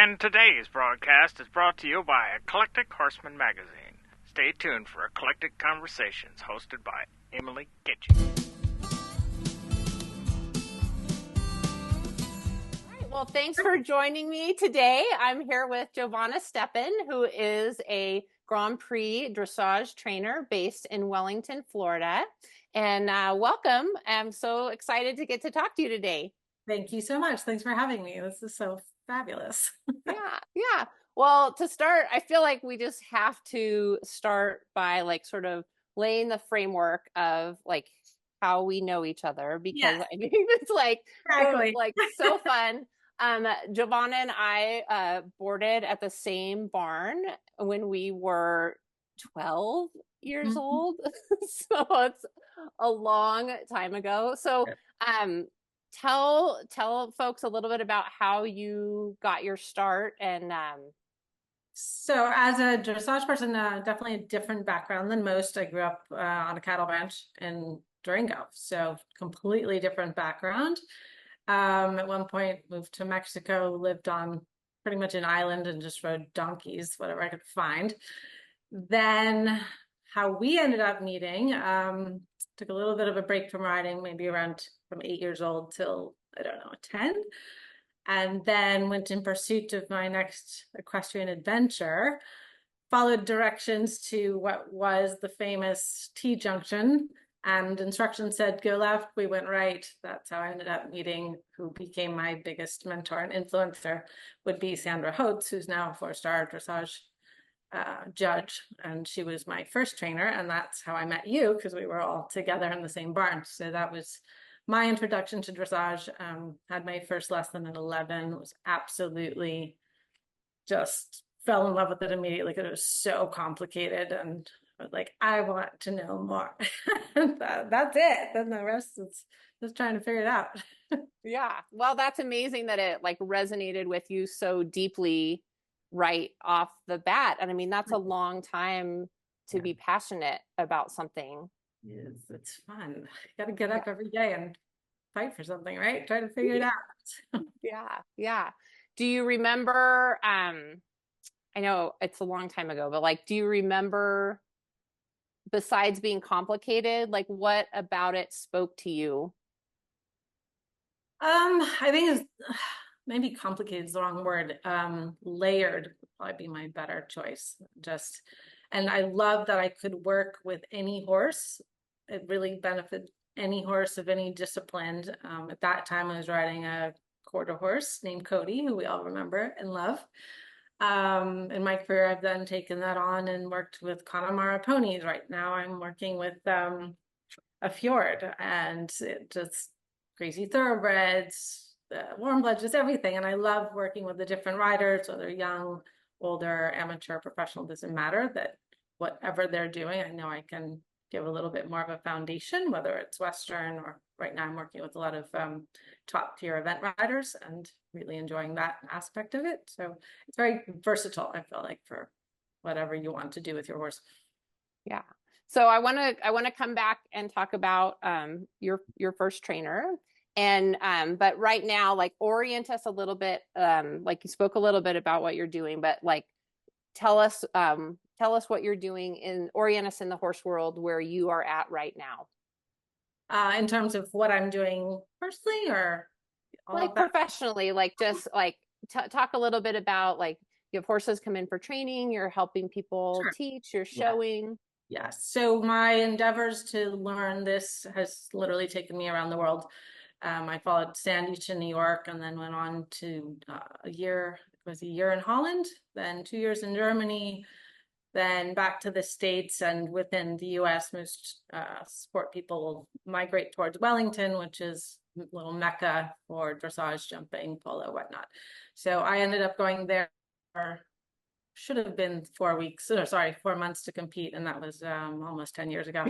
And today's broadcast is brought to you by Eclectic Horseman Magazine. Stay tuned for Eclectic Conversations hosted by Emily Gitchy. Well, thanks for joining me today. I'm here with Jovanna Stepan, who is a Grand Prix dressage trainer based in Wellington, Florida. And welcome. I'm so excited to get to talk to you today. Thank you so much. Thanks for having me. This is so fabulous. Yeah. Well, to start, I feel like we just have to start by sort of laying the framework of how we know each other, because I think it's Exactly. so fun. Jovanna and I boarded at the same barn when we were 12 years old. So it's a long time ago. So tell folks a little bit about how you got your start. And So as a dressage person, definitely a different background than most. I grew up on a cattle ranch in Durango, so completely different background. At one point moved to Mexico, lived on pretty much an island and just rode donkeys, whatever I could find. Then how we ended up meeting, took a little bit of a break from riding, maybe around from 8 years old till, I don't know, 10. And then went in pursuit of my next equestrian adventure, followed directions to what was the famous T-junction, and instructions said, go left, we went right. That's how I ended up meeting who became my biggest mentor and influencer, would be Sandra Holtz, who's now a 4-star dressage judge. And she was my first trainer. And that's how I met you, because we were all together in the same barn. So that was my introduction to dressage. Had my first lesson at 11, was absolutely just fell in love with it immediately because it was so complicated, and I was like, I want to know more. That's it. Then the rest is just trying to figure it out. Yeah, well, that's amazing that it resonated with you so deeply right off the bat. And I mean, that's a long time to be passionate about something. Yes, it's fun. You got to get up every day and fight for something, right? Try to figure it out. Yeah. Do you remember, I know it's a long time ago, but do you remember, besides being complicated, what about it spoke to you? I think it's maybe complicated is the wrong word. Layered would probably be my better choice. And I love that I could work with any horse. It really benefited any horse of any discipline. At that time, I was riding a quarter horse named Cody, who we all remember and love. In my career, I've then taken that on and worked with Connemara ponies. Right now, I'm working with a fjord, and it just crazy thoroughbreds, warm blood, just everything. And I love working with the different riders, whether young, older, amateur, professional, doesn't matter, that whatever they're doing, I know I can give a little bit more of a foundation, whether it's Western or right now I'm working with a lot of top tier event riders and really enjoying that aspect of it. So it's very versatile, I feel like, for whatever you want to do with your horse. Yeah. So I want to come back and talk about your first trainer, and but right now, orient us a little bit. You spoke a little bit about what you're doing, but tell us what you're doing, orient us in the horse world where you are at right now. In terms of what I'm doing personally, or professionally, talk a little bit about you have horses come in for training, you're helping people teach, you're showing. Yes. So my endeavors to learn this has literally taken me around the world. I followed Sandy to New York and then went on to a year in Holland, then 2 years in Germany, then back to the States. And within the US, most sport people migrate towards Wellington, which is a little mecca for dressage, jumping, polo, whatnot. So I ended up going there. Should have been 4 months to compete, and that was almost 10 years ago.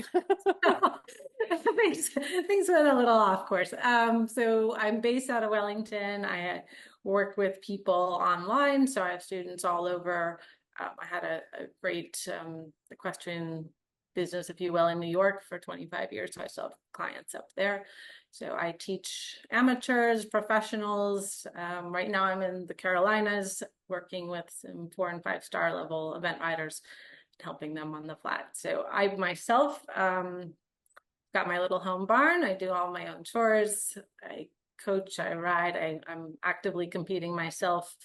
Things went a little off course. So I'm based out of Wellington. I work with people online, so I have students all over. I had a great equestrian business, if you will, in New York for 25 years, so I still have clients up there. So I teach amateurs, professionals. Right now I'm in the Carolinas working with some 4 and 5 star level event riders, helping them on the flat. So I myself got my little home barn. I do all my own chores. I coach, I ride, I'm actively competing myself.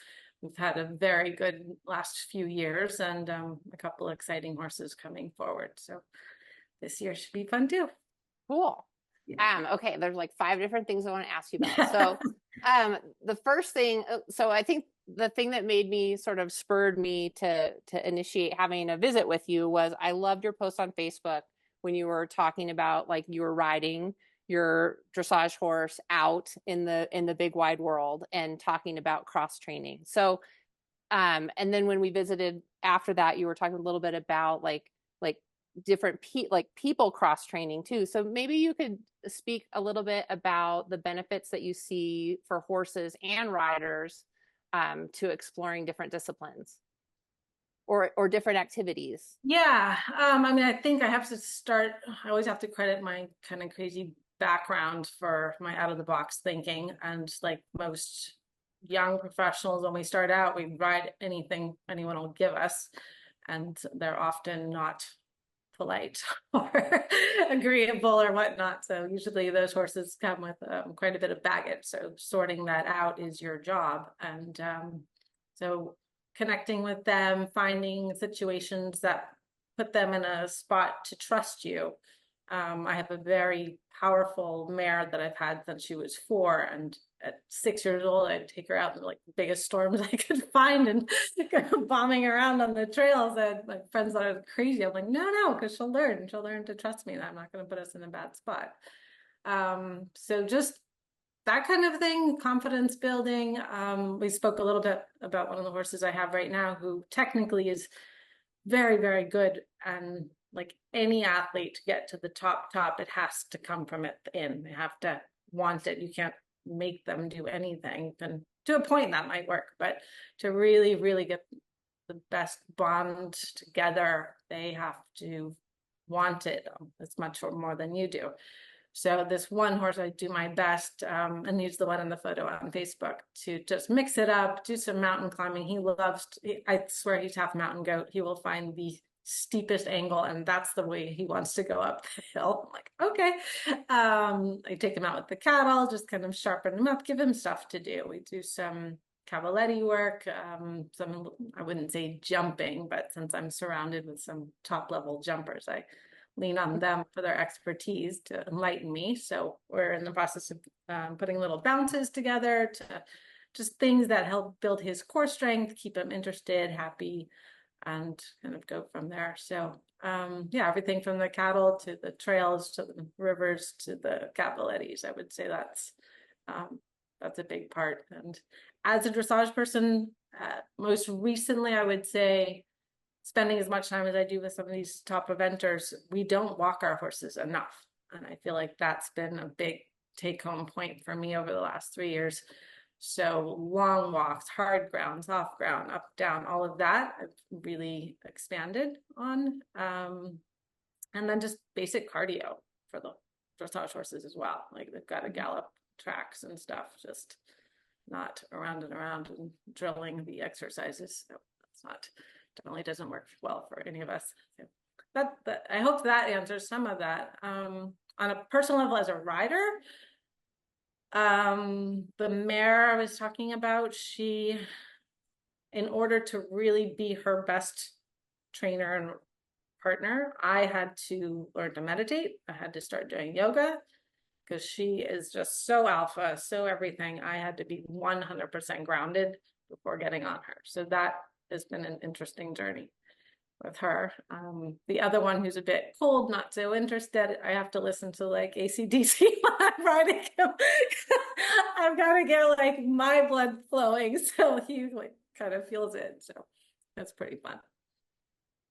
We've had a very good last few years and a couple exciting horses coming forward. So this year should be fun too. Cool. Yeah. Okay, there's like 5 different things I want to ask you about. So, the first thing, so I think the thing that made me sort of spurred me to initiate having a visit with you was I loved your post on Facebook when you were talking about like you were riding your dressage horse out in the big wide world and talking about cross training. So, and then when we visited after that, you were talking a little bit about like different people cross training too. So maybe you could speak a little bit about the benefits that you see for horses and riders to exploring different disciplines or different activities. Yeah. I mean, I think I have to start, I always have to credit my kind of crazy background for my out of the box thinking. And like most young professionals, when we start out, we ride anything anyone will give us. And they're often not polite or agreeable or whatnot. So usually those horses come with quite a bit of baggage. So sorting that out is your job. And so connecting with them, finding situations that put them in a spot to trust you. I have a very powerful mare that I've had since she was 4, and at 6 years old, I'd take her out in like the biggest storms I could find and go bombing around on the trails. And my friends thought I was crazy. I'm like, no, because she'll learn. She'll learn to trust me, and I'm not going to put us in a bad spot. So just that kind of thing, confidence building. We spoke a little bit about one of the horses I have right now, who technically is very, very good. And like any athlete, to get to the top, it has to come from within. They have to want it. You can't make them do anything. And to a point that might work, but to really, really get the best bond together, they have to want it as much or more than you do. So this one horse, I do my best, and he's the one in the photo on Facebook, to just mix it up, do some mountain climbing. He loves, I swear he's half mountain goat. He will find the steepest angle, and that's the way he wants to go up the hill. I'm like, okay. I take him out with the cattle, just kind of sharpen him up, give him stuff to do. We do some cavaletti work, some, I wouldn't say jumping, but since I'm surrounded with some top level jumpers, I lean on them for their expertise to enlighten me. So we're in the process of putting little bounces together to just things that help build his core strength, keep him interested, happy, and kind of go from there. So yeah, everything from the cattle to the trails to the rivers to the cavalettis, I would say that's a big part. And as a dressage person, most recently, I would say, spending as much time as I do with some of these top eventers, we don't walk our horses enough. And I feel like that's been a big take home point for me over the last 3 years. So long walks, hard ground, soft ground, up, down, all of that I've really expanded on. And then just basic cardio for the dressage horses as well. Like they've got to gallop tracks and stuff, just not around and around and drilling the exercises. So that's not, definitely doesn't work well for any of us. So that I hope that answers some of that. On a personal level, as a rider, the mare I was talking about, she, in order to really be her best trainer and partner, I had to learn to meditate. I had to start doing yoga because she is just so alpha, so everything. I had to be 100% grounded before getting on her. So that has been an interesting journey with her. The other one who's a bit cold, not so interested, I have to listen to like AC/DC when I'm riding him. I've got to get like my blood flowing so he like kind of feels it. So that's pretty fun.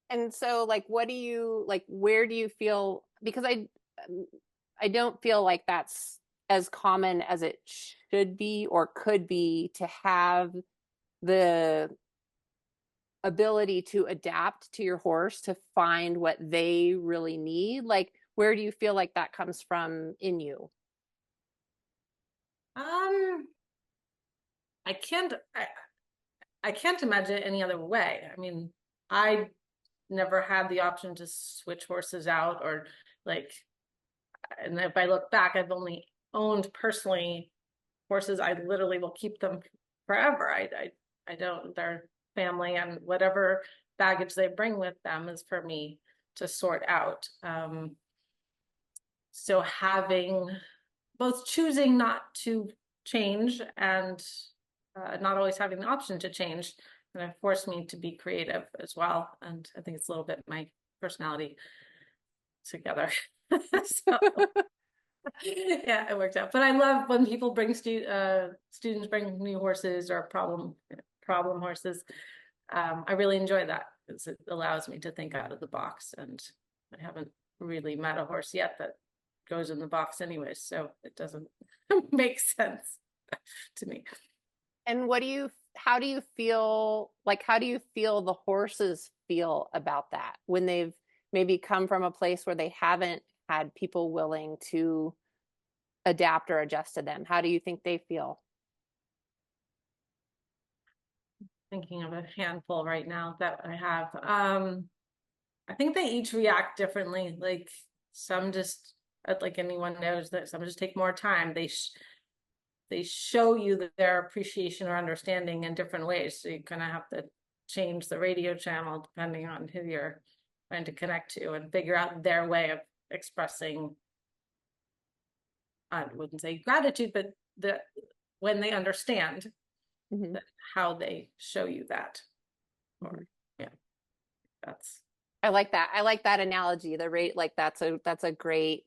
And so like, what do you like, where do you feel, because I don't feel like that's as common as it should be or could be to have the ability to adapt to your horse to find what they really need. Like, where do you feel like that comes from in you? I can't I can't imagine it any other way. I mean, I never had the option to switch horses out or like, and if I look back, I've only owned personally horses. I literally will keep them forever. I don't, their family and whatever baggage they bring with them is for me to sort out. So having both choosing not to change and not always having the option to change, and it forced me to be creative as well. And I think it's a little bit my personality together. So yeah, it worked out. But I love when people bring students bring new horses or problem horses. I really enjoy that because it allows me to think out of the box, and I haven't really met a horse yet that goes in the box anyways, so it doesn't make sense to me. And how do you feel the horses feel about that when they've maybe come from a place where they haven't had people willing to adapt or adjust to them? How do you think they feel? Thinking of a handful right now that I have. I think they each react differently. Like some just, like anyone knows, that some just take more time. They show you their appreciation or understanding in different ways. So you kind of have to change the radio channel depending on who you're trying to connect to and figure out their way of expressing, I wouldn't say gratitude, but when they understand how they show you that. Or yeah, I like that. I like that analogy. The rate, like that's a great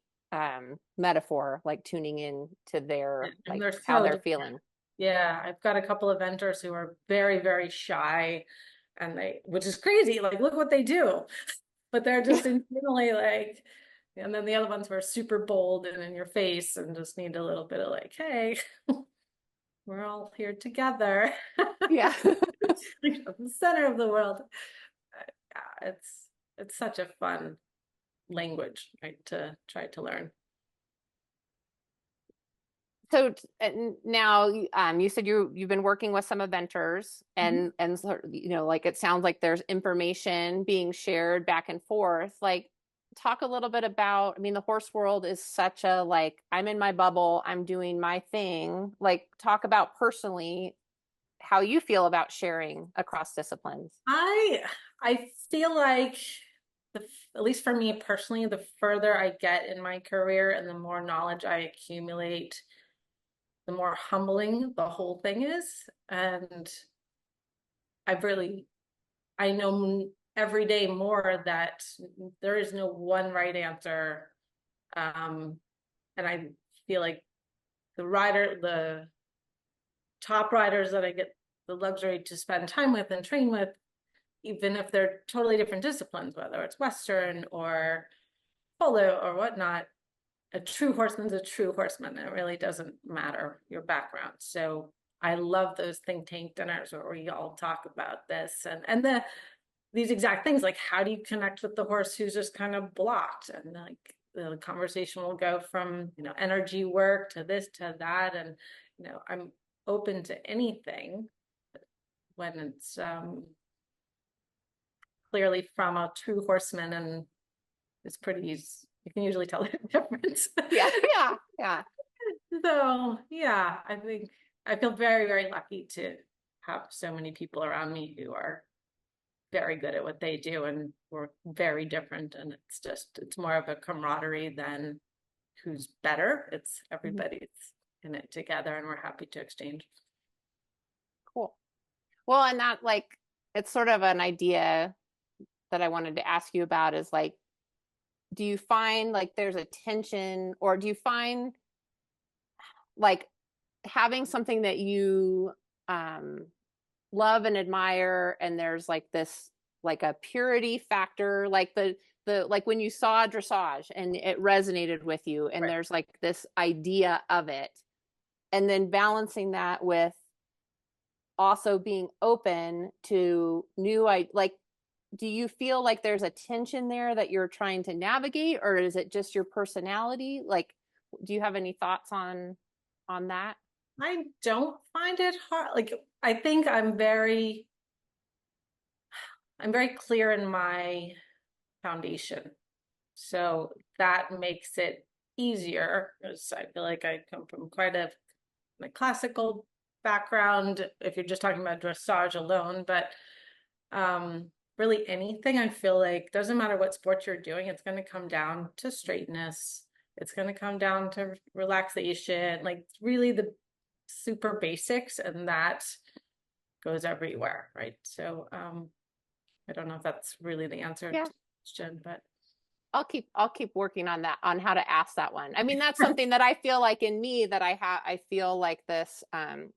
metaphor, like tuning in to their like how they're feeling. Yeah, I've got a couple of mentors who are very, very shy, and which is crazy. Like, look what they do, but they're just internally like. And then the other ones were super bold and in your face, and just need a little bit of like, hey, we're all here together. Yeah, the center of the world. Yeah, it's such a fun language, right, to try to learn. So now, you said you've been working with some eventers, and like it sounds like there's information being shared back and forth. Like, talk a little bit about. I mean, the horse world is such a like, I'm in my bubble, I'm doing my thing. Like, talk about personally how you feel about sharing across disciplines. I feel like at least for me personally, the further I get in my career and the more knowledge I accumulate, the more humbling the whole thing is. And I know every day more that there is no one right answer. And I feel like the top riders that I get the luxury to spend time with and train with, even if they're totally different disciplines, whether it's Western or polo or whatnot, a true horseman's a true horseman. It really doesn't matter your background. So I love those think tank dinners where we all talk about this and these exact things, like how do you connect with the horse who's just kind of blocked, and like the conversation will go from energy work to this to that, and I'm open to anything when it's clearly from a true horseman, and it's pretty easy. You can usually tell the difference. Yeah. So yeah, I think I feel very, very lucky to have so many people around me who are very good at what they do, and we're very different, and it's more of a camaraderie than who's better. It's everybody's in it together, and we're happy to exchange. Cool. Well, and that, like, it's sort of an idea that I wanted to ask you about is like, do you find like there's a tension, or do you find like having something that you love and admire, and there's like this, like a purity factor, like the like when you saw dressage and it resonated with you, and there's like this idea of it, and then balancing that with also being open to new, like, do you feel like there's a tension there that you're trying to navigate, or is it just your personality? Like, do you have any thoughts on that? I don't find it hard. Like, I think I'm very clear in my foundation. So that makes it easier because I feel like I come from quite a classical background if you're just talking about dressage alone, but really anything I feel like doesn't matter what sport you're doing, it's going to come down to straightness. It's going to come down to relaxation, like really the super basics, and that goes everywhere, right? So I don't know if that's really the answer Yeah. to the question, but I'll keep working on that, on how to ask that one. I mean, that's something that I feel like in me that I feel like this,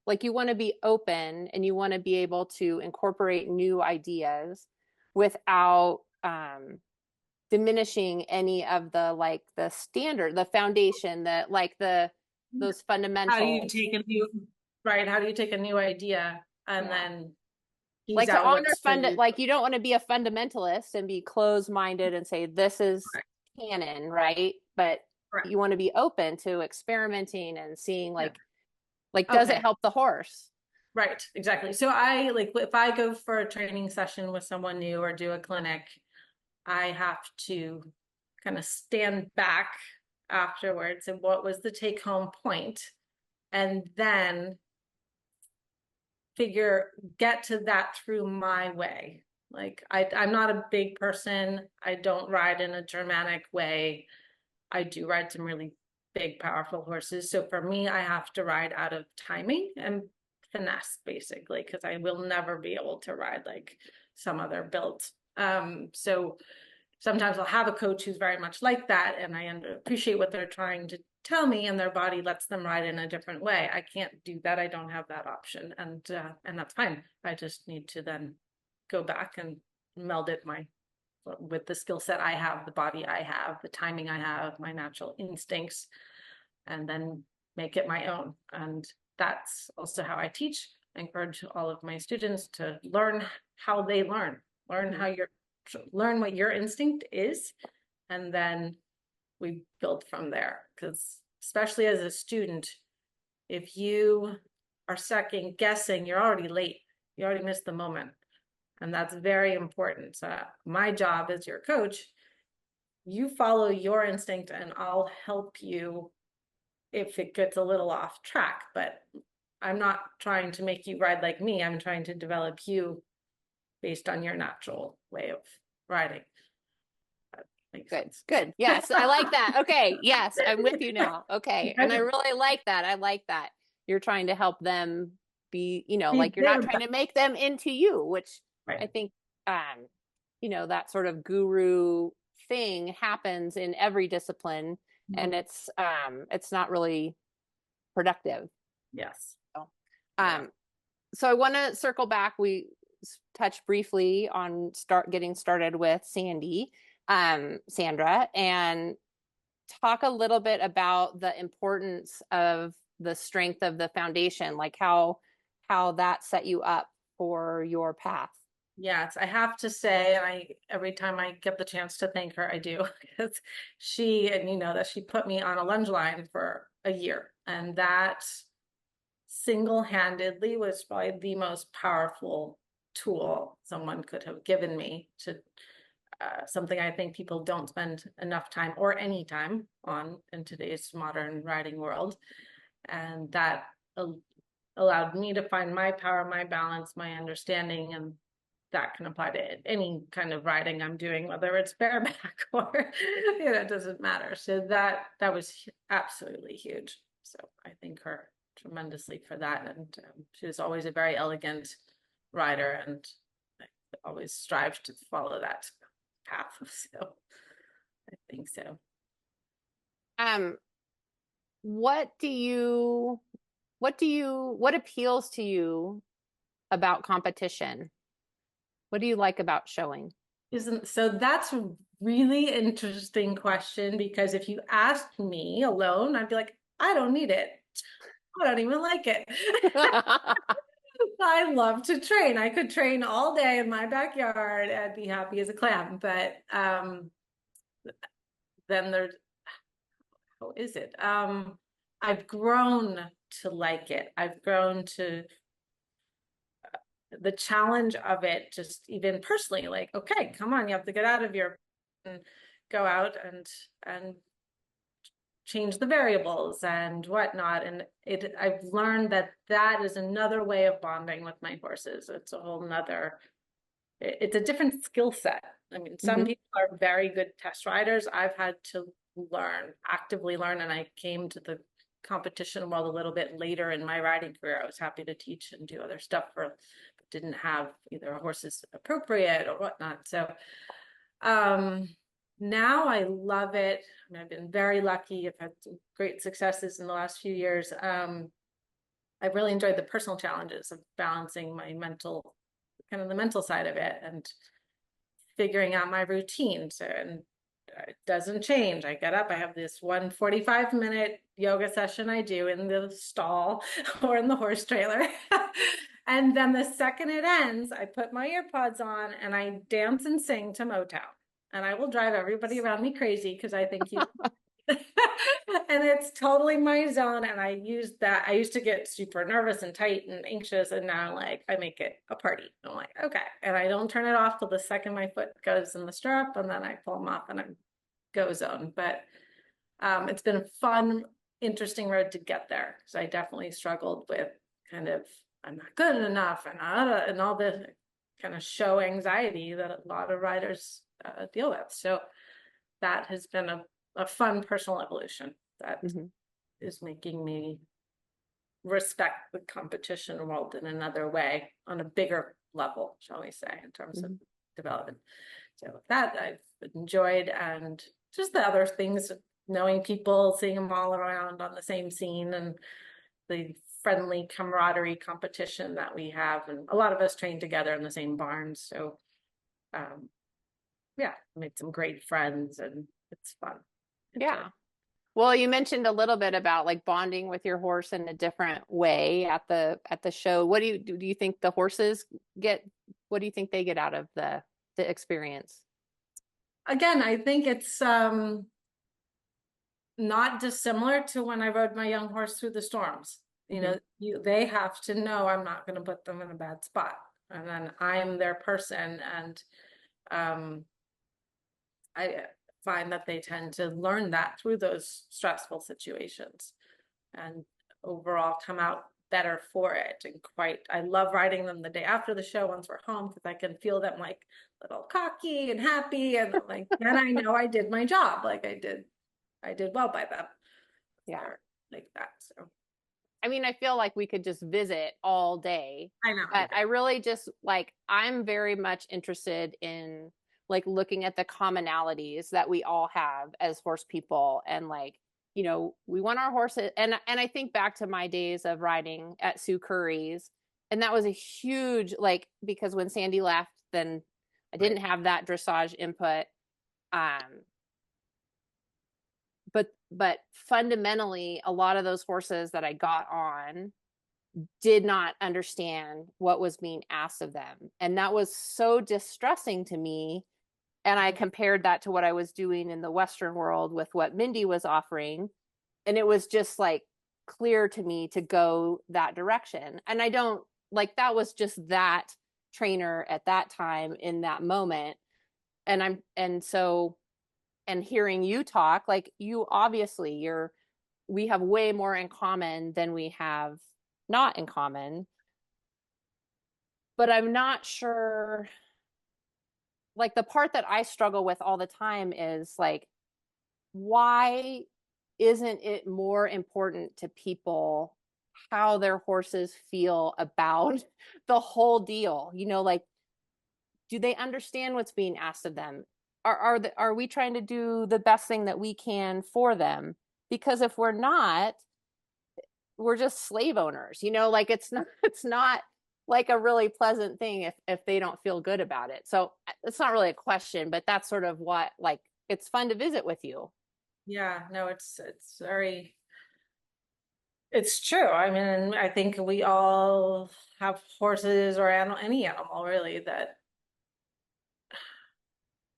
like you want to be open and you want to be able to incorporate new ideas without diminishing any of the, like the standard, the foundation, that like those how do you fundamentals. take a new, right? How do you take a new idea and Yeah. then tease Like to out honor what's for you? like you don't want to be a fundamentalist and be closed-minded and say this is Right. canon, right? But Right. you want to be open to experimenting and seeing Yeah. like does it Okay. help the horse? Right, exactly. So I like if I go for a training session with someone new or do a clinic, I have to kind of stand back afterwards and what was the take home point, and then get to that through my way. Like I'm not a big person. I don't ride in a Germanic way. I do ride some really big, powerful horses. So for me, I have to ride out of timing and finesse, basically, because I will never be able to ride like some other builds. So sometimes I'll have a coach who's very much like that, and I appreciate what they're trying to tell me, and their body lets them ride in a different way. I can't do that. I don't have that option, and that's fine. I just need to then go back and meld it with the skill set I have, the body I have, the timing I have, my natural instincts, and then make it my own. And that's also how I teach. I encourage all of my students to learn how they learn how learn what your instinct is, and then we build from there. Because especially as a student, if you are second guessing, you're already late. You already missed the moment. And that's very important. So my job as your coach, you follow your instinct and I'll help you if it gets a little off track. But I'm not trying to make you ride like me. I'm trying to develop you based on your natural way of riding. Good. Yes, I like that. Okay, yes, I'm with you now. Okay, and I really like that. I like that you're trying to help them be, like you're not trying to make them into you, which right. I think, that sort of guru thing happens in every discipline, and it's not really productive. Yes. So I want to circle back. We touched briefly on getting started with Sandra, and talk a little bit about the importance of the strength of the foundation, like how that set you up for your path. Yes, I have to say, and every time I get the chance to thank her, I do, because that she put me on a lunge line for a year, and that single-handedly was probably the most powerful tool someone could have given me to something I think people don't spend enough time or any time on in today's modern riding world. And that allowed me to find my power, my balance, my understanding, and that can apply to any kind of riding I'm doing, whether it's bareback or, it doesn't matter. So that was absolutely huge. So I thank her tremendously for that. And she was always a very elegant rider, and I always strived to follow that path. So I think so. What appeals to you about competition? What do you like about showing? So that's a really interesting question, because if you asked me alone, I'd be like, I don't need it. I don't even like it. I love to train. I could train all day in my backyard and be happy as a clam. But then there's, how is it? I've grown to like it. I've grown to the challenge of it, just even personally, like, okay, come on, you have to get out of your and go out and change the variables and whatnot. And I've learned that that is another way of bonding with my horses. It's a whole nother, it's a different skill set. I mean, some people are very good test riders. I've had to actively learn, and I came to the competition world a little bit later in my riding career. I was happy to teach and do other stuff but didn't have either horses appropriate or whatnot. So now I love it. I mean, I've been very lucky. I've had some great successes in the last few years. I've really enjoyed the personal challenges of balancing my mental, kind of the mental side of it, and figuring out my routine. So, and it doesn't change. I get up, I have this 45-minute yoga session I do in the stall or in the horse trailer. And then the second it ends, I put my earpods on and I dance and sing to Motown. And I will drive everybody around me crazy because I think and it's totally my zone. And I use that. I used to get super nervous and tight and anxious, and now like I make it a party. I'm like, okay. And I don't turn it off till the second my foot goes in the stirrup, and then I pull them off and I go zone. But it's been a fun, interesting road to get there, because I definitely struggled with kind of, I'm not good enough and all the kind of show anxiety that a lot of riders deal with. So that has been a fun personal evolution that is making me respect the competition world in another way, on a bigger level, shall we say, in terms of development. So that I've enjoyed, and just the other things, knowing people, seeing them all around on the same scene, and the friendly camaraderie competition that we have. And a lot of us train together in the same barns. So yeah, made some great friends, and it's fun. Yeah. Well, you mentioned a little bit about like bonding with your horse in a different way at the show. What do you think the horses get? What do you think they get out of the experience? Again, I think it's not dissimilar to when I rode my young horse through the storms. You know, they have to know I'm not going to put them in a bad spot, and then I'm their person. And I find that they tend to learn that through those stressful situations, and overall come out better for it. And I love riding them the day after the show once we're home, because I can feel them like a little cocky and happy, and like, then I know I did my job. Like I did well by them. Yeah. Like that. So I mean, I feel like we could just visit all day. I know. But I really just like, I'm very much interested in like looking at the commonalities that we all have as horse people. And like, you know, we want our horses. And I think back to my days of riding at Sue Curry's. And that was a huge, like, because when Sandy left, then I didn't have that dressage input. But fundamentally, a lot of those horses that I got on did not understand what was being asked of them. And that was so distressing to me. And I compared that to what I was doing in the Western world with what Mindy was offering. And it was just like clear to me to go that direction. And I don't like, that was just that trainer at that time in that moment. And hearing you talk, like you obviously we have way more in common than we have not in common. But I'm not sure, like the part that I struggle with all the time is like, why isn't it more important to people how their horses feel about the whole deal? You know, like, do they understand what's being asked of them? Are we trying to do the best thing that we can for them? Because if we're not, we're just slave owners, you know, like it's not like a really pleasant thing if they don't feel good about it. So it's not really a question, but that's sort of what, like, it's fun to visit with you. Yeah, no, it's true. I mean, I think we all have horses or any animal really that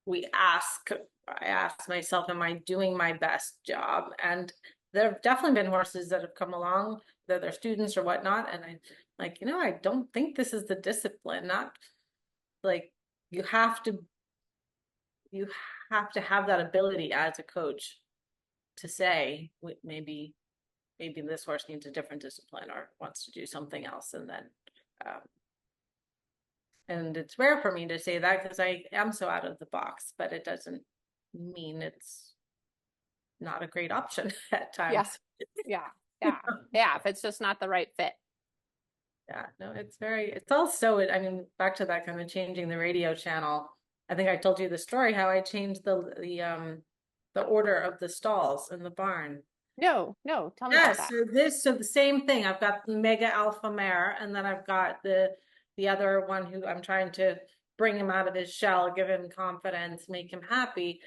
I ask myself, am I doing my best job? And there have definitely been horses that have come along they're their students or whatnot. And I like, I don't think this is the discipline, not like you have to have that ability as a coach to say maybe this horse needs a different discipline or wants to do something else. And then and it's rare for me to say that because I am so out of the box, but it doesn't mean it's not a great option at times. Yeah. If it's just not the right fit. Yeah, no, it's also, I mean, back to that kind of changing the radio channel. I think I told you the story how I changed the order of the stalls in the barn. No, tell me about that. So the same thing. I've got the mega alpha mare, and then I've got the other one who I'm trying to bring him out of his shell, give him confidence, make him happy.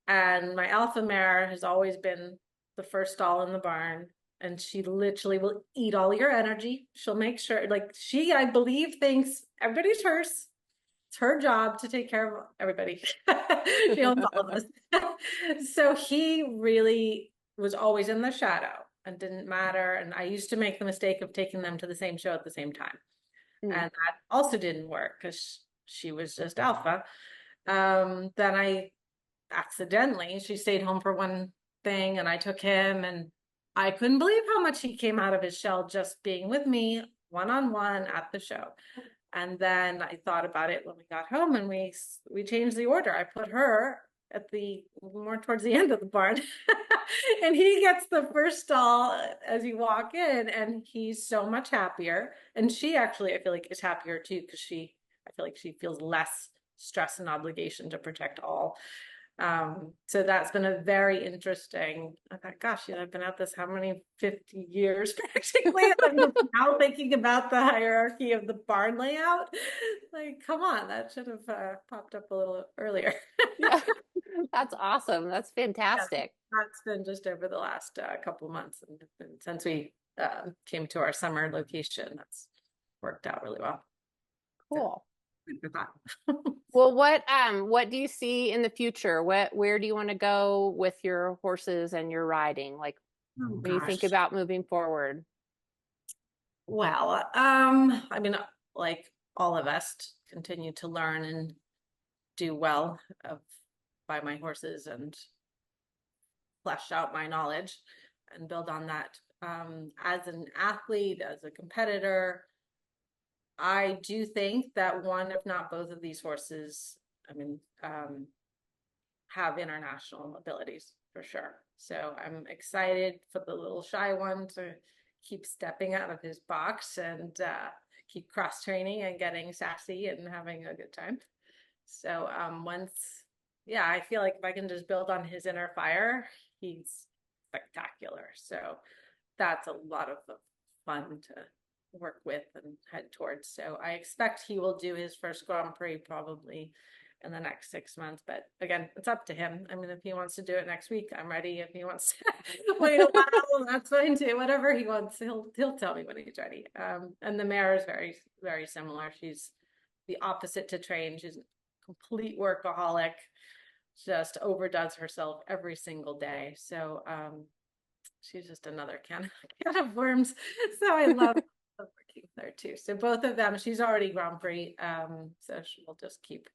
And my alpha mare has always been the first stall in the barn. And she literally will eat all your energy. She'll make sure, like I believe, thinks everybody's hers. It's her job to take care of everybody. She owns all of us. So he really was always in the shadow and didn't matter. And I used to make the mistake of taking them to the same show at the same time. And that also didn't work because she was just alpha. Then I accidentally, she stayed home for one thing and I took him, and I couldn't believe how much he came out of his shell just being with me one-on-one at the show. And then I thought about it when we got home, and we changed the order. I put her at more towards the end of the barn and he gets the first stall as you walk in, and he's so much happier. And she actually, I feel like, is happier too, because I feel like she feels less stress and obligation to protect all. So that's been a very interesting. I thought, gosh, I've been at this how many 50 years practically, and I'm just now thinking about the hierarchy of the barn layout. Like, come on, that should have popped up a little earlier. Yeah, that's awesome. That's fantastic. Yeah, that's been just over the last couple of months, and since we came to our summer location, that's worked out really well. Cool. So, well, what do you see in the future? Where do you want to go with your horses and your riding? Like, when you think about moving forward? Well, I mean, like all of us, continue to learn and do well by my horses and flesh out my knowledge and build on that. As an athlete, as a competitor, I do think that one, if not both of these horses, I mean, have international abilities for sure. So I'm excited for the little shy one to keep stepping out of his box and keep cross training and getting sassy and having a good time. So I feel like if I can just build on his inner fire, he's spectacular. So that's a lot of fun to work with and head towards. So I expect he will do his first Grand Prix probably in the next 6 months, but again, it's up to him. I mean, if he wants to do it next week, I'm ready. If he wants to wait a while, that's fine too. Whatever he wants, he'll tell me when he's ready. And the mare is very, very similar. She's the opposite to Train. She's a complete workaholic, just overdoes herself every single day. So she's just another can of worms. So I love working with her too. So both of them, she's already Grand Prix, so we'll just keep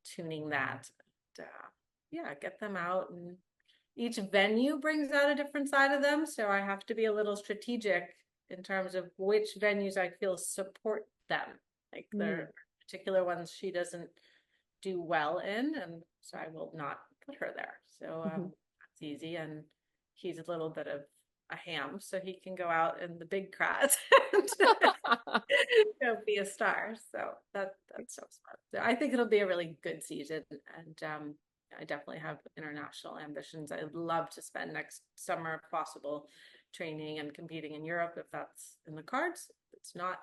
tuning that. Get them out, and each venue brings out a different side of them. So I have to be a little strategic in terms of which venues I feel support them. Like there are particular ones she doesn't do well in, and so I will not put her there. So that's easy. And he's a little bit of a ham, so he can go out in the big crowds and be a star. So that's so smart. So I think it'll be a really good season, and I definitely have international ambitions. I'd love to spend next summer, if possible, training and competing in Europe if that's in the cards. If it's not,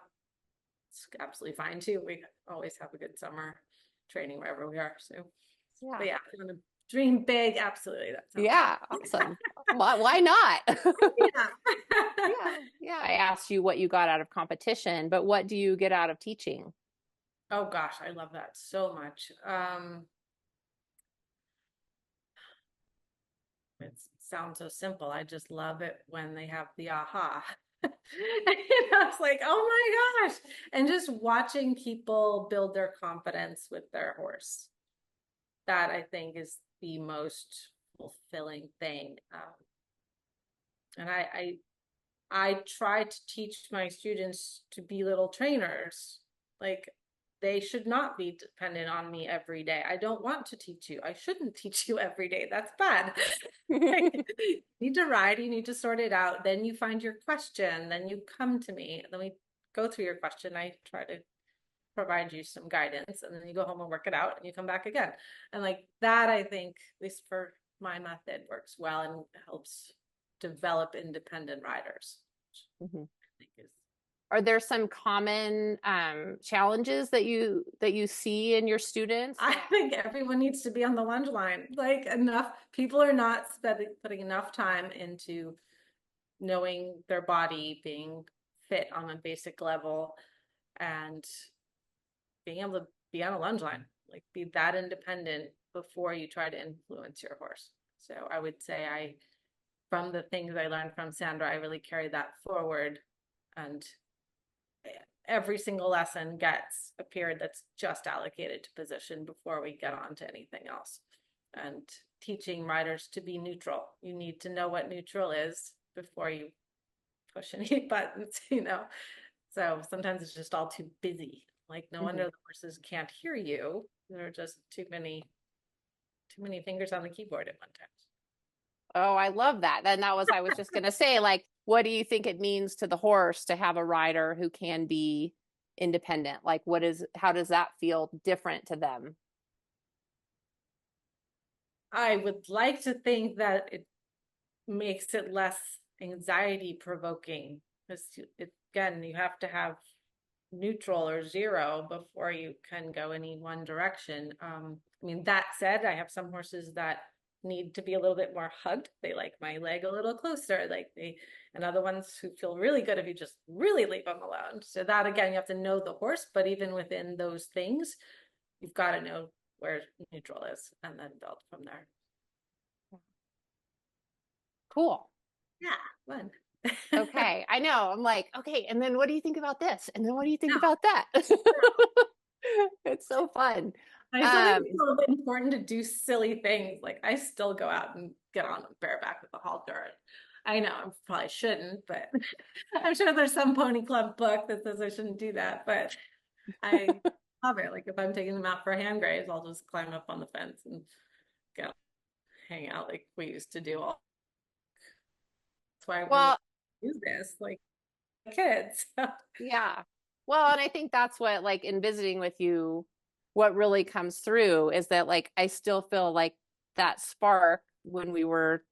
it's absolutely fine too. We always have a good summer training wherever we are. So but yeah, I'm gonna dream big. Absolutely. Awesome. Why not? Yeah. I asked you what you got out of competition, but what do you get out of teaching? Oh gosh, I love that so much. It sounds so simple. I just love it when they have the aha. It's like, oh my gosh. And just watching people build their confidence with their horse. That I think is the most fulfilling thing. And I try to teach my students to be little trainers. Like they should not be dependent on me every day. I don't want to teach you. I shouldn't teach you every day. That's bad. You need to ride, you need to sort it out. Then you find your question, then you come to me. Then we go through your question. I try to provide you some guidance, and then you go home and work it out and you come back again. And like that, I think, at least for my method, works well and helps develop independent riders. Mhm. I think is Are there some common challenges that you see in your students? I think everyone needs to be on the lunge line. Like enough people are not putting enough time into knowing their body, being fit on a basic level, and being able to be on a lunge line, like be that independent before you try to influence your horse. So I would say from the things I learned from Sandra, I really carry that forward, and every single lesson gets a period that's just allocated to position before we get on to anything else. And teaching riders to be neutral. You need to know what neutral is before you push any buttons, So sometimes it's just all too busy. Like no wonder the horses can't hear you. There are just too many fingers on the keyboard at one time. Oh, I love that. And that was, I was just going to say, like, what do you think it means to the horse to have a rider who can be independent? Like, how does that feel different to them? I would like to think that it makes it less anxiety provoking, because again, you have to have neutral or zero before you can go any one direction. I mean, that said, I have some horses that need to be a little bit more hugged. They like my leg a little closer, and other ones who feel really good if you just really leave them alone. So that again, you have to know the horse, but even within those things, you've got to know where neutral is and then build from there. Cool. Yeah, fun. Okay. I know. I'm like, okay. And then what do you think about this? And then what do you think No. about that? It's so fun. I still think it's a little bit important to do silly things. Like I still go out and get on bareback with a halter. I know I probably shouldn't, but I'm sure there's some pony club book that says I shouldn't do that. But I love it. Like if I'm taking them out for hand graves, I'll just climb up on the fence and go hang out like we used to do. That's why I want to do this, like kids. Yeah. Well, and I think that's what, like, in visiting with you, what really comes through is that, like, I still feel like that spark when we were,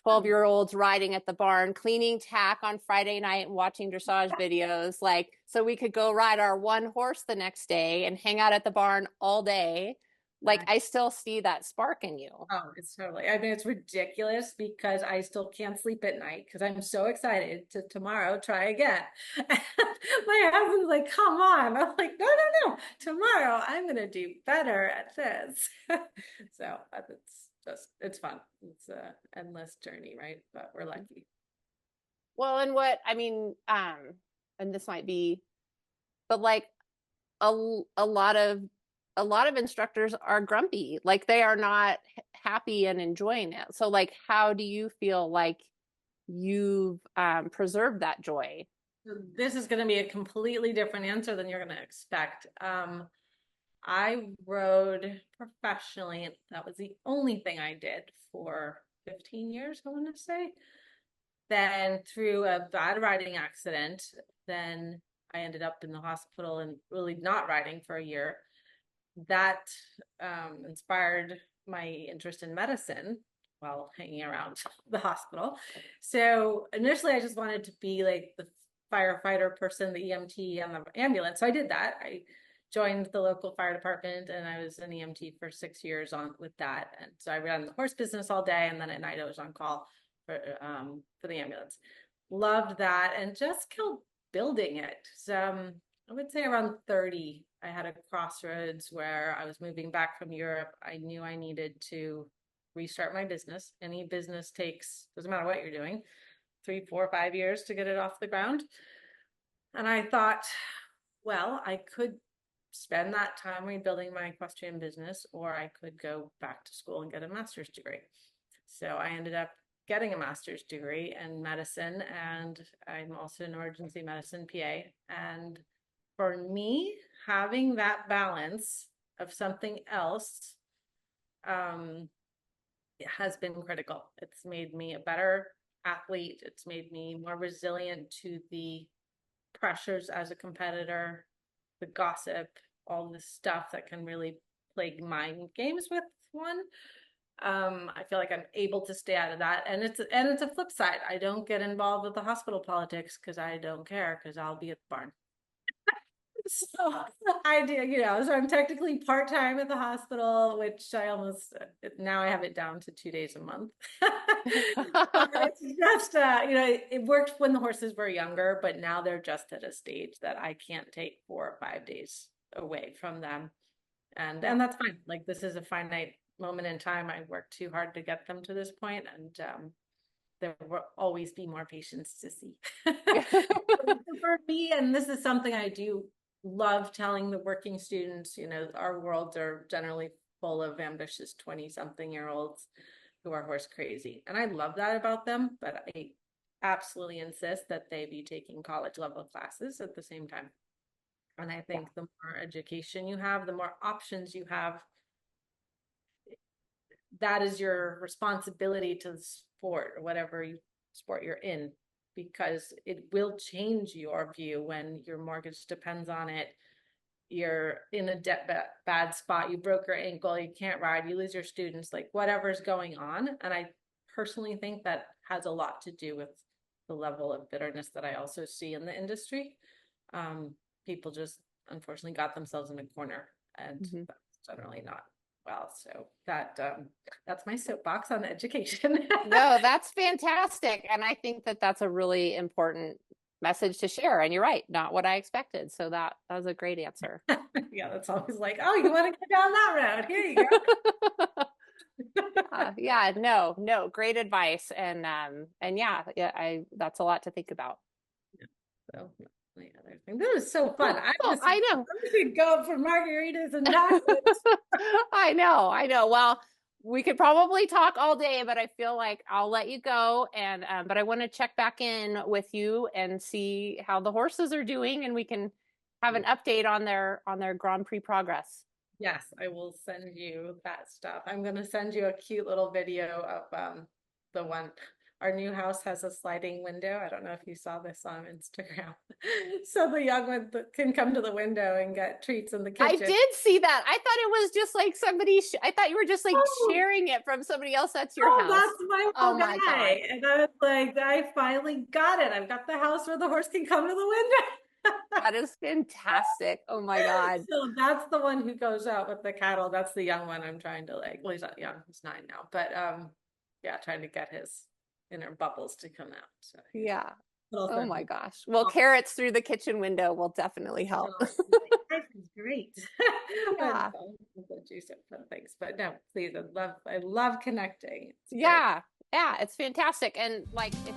12-year-olds riding at the barn, cleaning tack on Friday night and watching dressage videos, like, so we could go ride our one horse the next day and hang out at the barn all day. Like, I still see that spark in you. Oh, it's totally, I mean, it's ridiculous because I still can't sleep at night because I'm so excited to tomorrow try again. My husband's like, come on. I'm like, no. Tomorrow I'm going to do better at this. So it's fun. It's an endless journey, right? But we're lucky. Well, and and this might be, but like a lot of instructors are grumpy, like they are not happy and enjoying it. So like, how do you feel like you've preserved that joy? This is going to be a completely different answer than you're going to expect. I rode professionally, and that was the only thing I did for 15 years, I want to say. Then through a bad riding accident, then I ended up in the hospital and really not riding for a year. That inspired my interest in medicine while hanging around the hospital. So initially I just wanted to be like the firefighter person, the EMT on the ambulance. So I did that. I joined the local fire department and I was an EMT for 6 years on with that. And so I ran the horse business all day, and then at night I was on call for the ambulance. Loved that and just killed building it. So I would say around 30, I had a crossroads where I was moving back from Europe. I knew I needed to restart my business. Any business takes, doesn't matter what you're doing, 3, 4, 5 years to get it off the ground. And I thought, well, I could spend that time rebuilding my equestrian business, or I could go back to school and get a master's degree. So I ended up getting a master's degree in medicine, and I'm also an emergency medicine PA. And for me, having that balance of something else it has been critical. It's made me a better athlete. It's made me more resilient to the pressures as a competitor, the gossip, all the stuff that can really play mind games with one. I feel like I'm able to stay out of that. And it's a flip side. I don't get involved with the hospital politics because I don't care, because I'll be at the barn. So I do, so I'm technically part-time at the hospital, which now I have it down to 2 days a month. It's just, it worked when the horses were younger, but now they're just at a stage that I can't take 4 or 5 days away from them. And that's fine. Like, this is a finite moment in time. I worked too hard to get them to this point, and there will always be more patients to see. For me, and this is something I do love telling the working students, our worlds are generally full of ambitious 20-something-year-olds who are horse crazy. And I love that about them, but I absolutely insist that they be taking college level classes at the same time. And I think the more education you have, the more options you have, that is your responsibility to the sport, or whatever sport you're in, because it will change your view when your mortgage depends on it. You're in a bad spot, you broke your ankle, you can't ride, you lose your students, like whatever's going on. And I personally think that has a lot to do with the level of bitterness that I also see in the industry. People just unfortunately got themselves in a corner, and that's generally not well. So that's my soapbox on education. No, that's fantastic. And I think that that's a really important message to share. And you're right, not what I expected. So that was a great answer. Yeah, that's always like, oh, you want to go down that road? Here you go. Yeah, no, great advice. And that's a lot to think about. Yeah. So the other thing, this is so fun. I know. We could go for margaritas and tacos. I know. Well, we could probably talk all day, but I feel like I'll let you go. And but I want to check back in with you and see how the horses are doing, and we can have an update on their Grand Prix progress. Yes, I will send you that stuff. I'm going to send you a cute little video of the one. Our new house has a sliding window. I don't know if you saw this on Instagram. So the young one can come to the window and get treats in the kitchen. I did see that. I thought it was just like somebody, I thought you were just like sharing it from somebody else. That's your house. That's my guy. God. And I was like, I finally got it. I've got the house where the horse can come to the window. That is fantastic. Oh my God. So that's the one who goes out with the cattle. That's the young one I'm trying to well, he's not young, he's 9 now. But trying to get his inner bubbles to come out. So yeah. Oh my gosh. Well, carrots through the kitchen window will definitely help. Life is great. Yeah. Thanks. But no, please, I love connecting. Yeah. It's fantastic. And like if